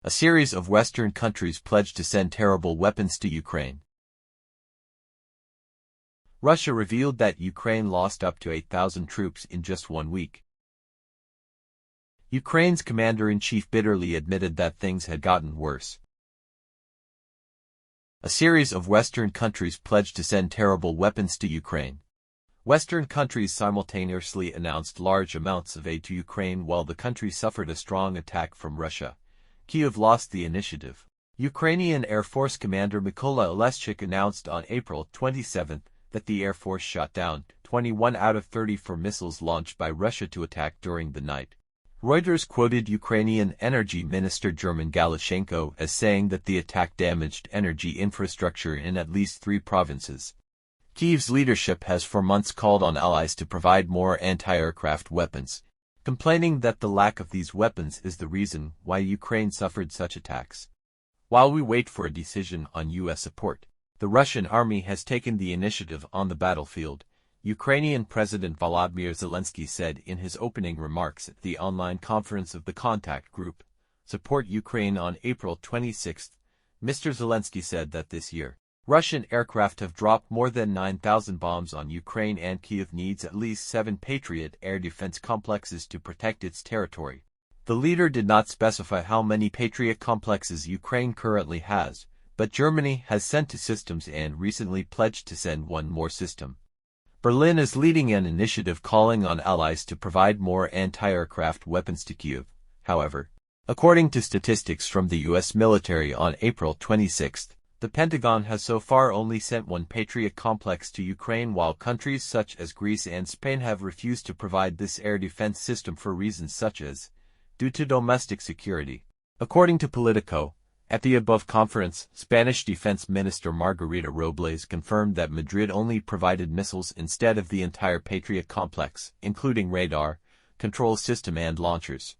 A series of Western countries pledged to send terrible weapons to Ukraine. Russia revealed that Ukraine lost up to 8,000 troops in just 1 week. Ukraine's commander-in-chief bitterly admitted that things had gotten worse. A series of Western countries pledged to send terrible weapons to Ukraine. Western countries simultaneously announced large amounts of aid to Ukraine while the country suffered a strong attack from Russia. Kyiv lost the initiative. Ukrainian Air Force Commander Mykola Oleschik announced on April 27 that the Air Force shot down 21 out of 34 missiles launched by Russia to attack during the night. Reuters quoted Ukrainian Energy Minister German Galushenko as saying that the attack damaged energy infrastructure in at least 3 provinces. Kyiv's leadership has for months called on allies to provide more anti-aircraft weapons, complaining that the lack of these weapons is the reason why Ukraine suffered such attacks. While we wait for a decision on U.S. support, the Russian army has taken the initiative on the battlefield, Ukrainian President Volodymyr Zelensky said in his opening remarks at the online conference of the contact group, Support Ukraine on April 26. Mr. Zelensky said that this year, Russian aircraft have dropped more than 9,000 bombs on Ukraine and Kyiv needs at least 7 Patriot air defense complexes to protect its territory. The leader did not specify how many Patriot complexes Ukraine currently has, but Germany has sent 2 systems and recently pledged to send 1 more system. Berlin is leading an initiative calling on allies to provide more anti-aircraft weapons to Kyiv. However, according to statistics from the U.S. military on April 26, the Pentagon has so far only sent 1 Patriot complex to Ukraine while countries such as Greece and Spain have refused to provide this air defense system for reasons such as due to domestic security. According to Politico, at the above conference, Spanish Defense Minister Margarita Robles confirmed that Madrid only provided missiles instead of the entire Patriot complex, including radar, control system and launchers.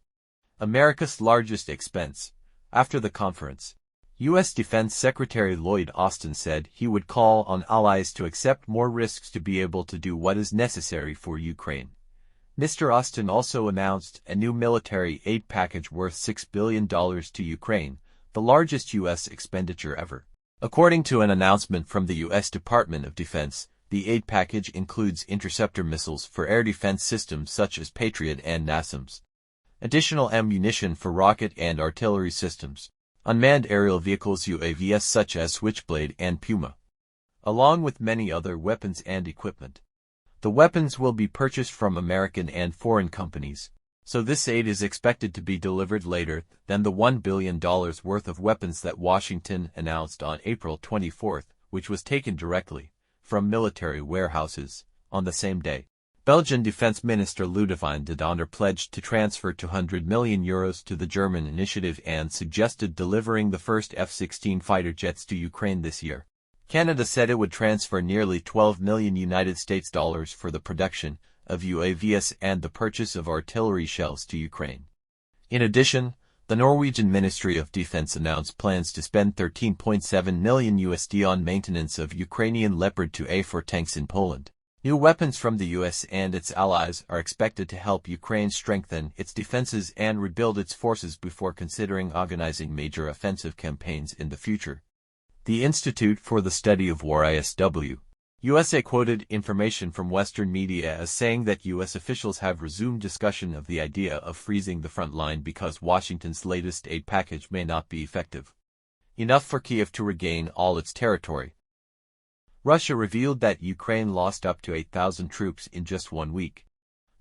America's largest expense. After the conference, U.S. Defense Secretary Lloyd Austin said he would call on allies to accept more risks to be able to do what is necessary for Ukraine. Mr. Austin also announced a new military aid package worth $6 billion to Ukraine, the largest U.S. expenditure ever. According to an announcement from the U.S. Department of Defense, the aid package includes interceptor missiles for air defense systems such as Patriot and NASAMS, additional ammunition for rocket and artillery systems, unmanned aerial vehicles UAVs such as Switchblade and Puma, along with many other weapons and equipment. The weapons will be purchased from American and foreign companies, so this aid is expected to be delivered later than the $1 billion worth of weapons that Washington announced on April 24, which was taken directly from military warehouses on the same day. Belgian Defense Minister Ludovine de Donner pledged to transfer €200 million to the German initiative and suggested delivering the first F-16 fighter jets to Ukraine this year. Canada said it would transfer nearly $12 million for the production of UAVs and the purchase of artillery shells to Ukraine. In addition, the Norwegian Ministry of Defense announced plans to spend $13.7 million on maintenance of Ukrainian Leopard 2A4 tanks in Poland. New weapons from the U.S. and its allies are expected to help Ukraine strengthen its defenses and rebuild its forces before considering organizing major offensive campaigns in the future. The Institute for the Study of War ISW. USA quoted information from Western media as saying that U.S. officials have resumed discussion of the idea of freezing the front line because Washington's latest aid package may not be effective enough for Kyiv to regain all its territory. Russia revealed that Ukraine lost up to 8,000 troops in just 1 week.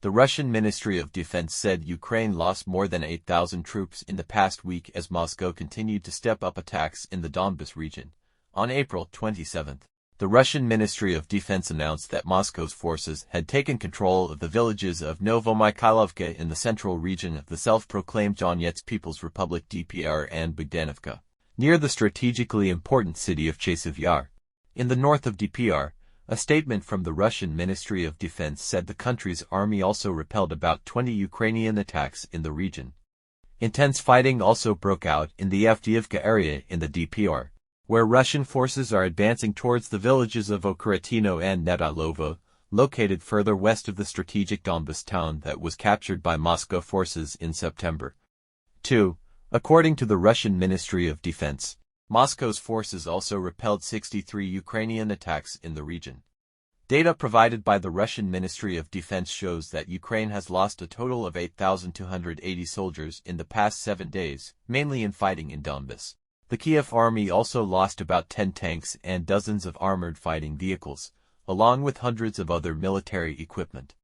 The Russian Ministry of Defense said Ukraine lost more than 8,000 troops in the past week as Moscow continued to step up attacks in the Donbas region. On April 27, the Russian Ministry of Defense announced that Moscow's forces had taken control of the villages of Novomikhailovka in the central region of the self-proclaimed Donetsk People's Republic DPR and Bogdanovka, near the strategically important city of Chasiv Yar. In the north of DPR, a statement from the Russian Ministry of Defense said the country's army also repelled about 20 Ukrainian attacks in the region. Intense fighting also broke out in the Avdiivka area in the DPR, where Russian forces are advancing towards the villages of Okoratino and Nedolovo, located further west of the strategic Donbas town that was captured by Moscow forces in September. 2. According to the Russian Ministry of Defense, Moscow's forces also repelled 63 Ukrainian attacks in the region. Data provided by the Russian Ministry of Defense shows that Ukraine has lost a total of 8,280 soldiers in the past 7 days, mainly in fighting in Donbas. The Kiev army also lost about 10 tanks and dozens of armored fighting vehicles, along with hundreds of other military equipment.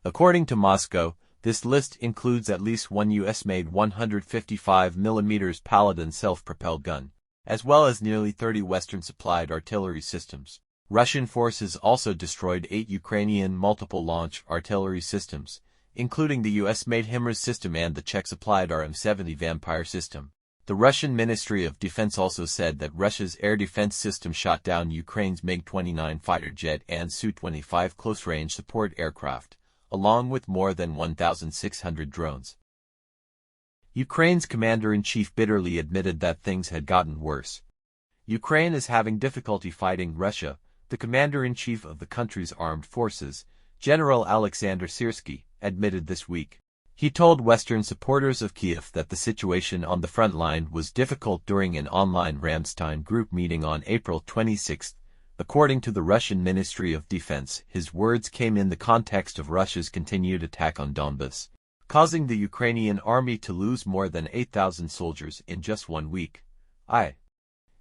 According to Moscow, this list includes at least one US-made 155mm Paladin self-propelled gun, as well as nearly 30 Western-supplied artillery systems. Russian forces also destroyed 8 Ukrainian multiple-launch artillery systems, including the US-made HIMARS system and the Czech-supplied RM-70 Vampire system. The Russian Ministry of Defense also said that Russia's air defense system shot down Ukraine's MiG-29 fighter jet and Su-25 close-range support aircraft, along with more than 1,600 drones. Ukraine's commander-in-chief bitterly admitted that things had gotten worse. Ukraine is having difficulty fighting Russia, the commander-in-chief of the country's armed forces, General Alexander Syrskyi, admitted this week. He told Western supporters of Kiev that the situation on the front line was difficult during an online Ramstein group meeting on April 26. According to the Russian Ministry of Defense, his words came in the context of Russia's continued attack on Donbas, causing the Ukrainian army to lose more than 8,000 soldiers in just 1 week. I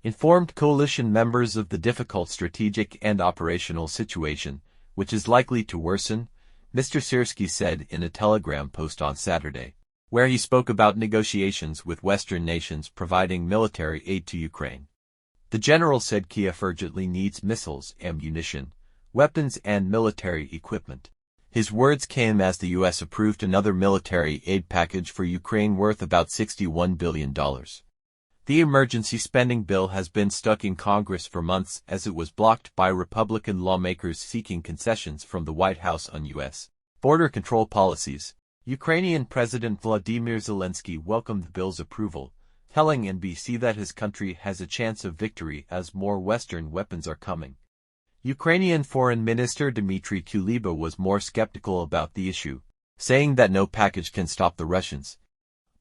informed coalition members of the difficult strategic and operational situation, which is likely to worsen, Mr. Syrskyi said in a Telegram post on Saturday, where he spoke about negotiations with Western nations providing military aid to Ukraine. The general said Kiev urgently needs missiles, ammunition, weapons and military equipment. His words came as the U.S. approved another military aid package for Ukraine worth about $61 billion. The emergency spending bill has been stuck in Congress for months as it was blocked by Republican lawmakers seeking concessions from the White House on U.S. border control policies. Ukrainian President Volodymyr Zelensky welcomed the bill's approval, telling NBC that his country has a chance of victory as more Western weapons are coming. Ukrainian Foreign Minister Dmitry Kuleba was more skeptical about the issue, saying that no package can stop the Russians.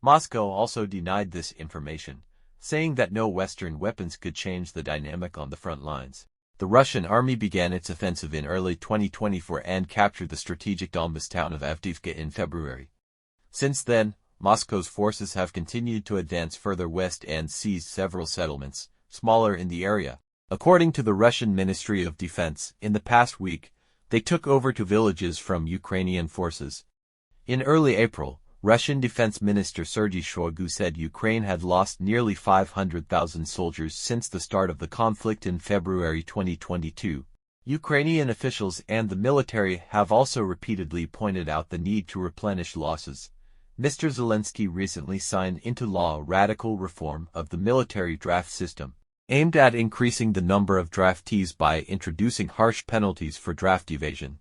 Moscow also denied this information, saying that no Western weapons could change the dynamic on the front lines. The Russian army began its offensive in early 2024 and captured the strategic Donbas town of Avdiivka in February. Since then, Moscow's forces have continued to advance further west and seized several settlements, smaller in the area. According to the Russian Ministry of Defense, in the past week, they took over 2 villages from Ukrainian forces. In early April, Russian Defense Minister Sergei Shoigu said Ukraine had lost nearly 500,000 soldiers since the start of the conflict in February 2022. Ukrainian officials and the military have also repeatedly pointed out the need to replenish losses. Mr. Zelensky recently signed into law a radical reform of the military draft system, aimed at increasing the number of draftees by introducing harsh penalties for draft evasion.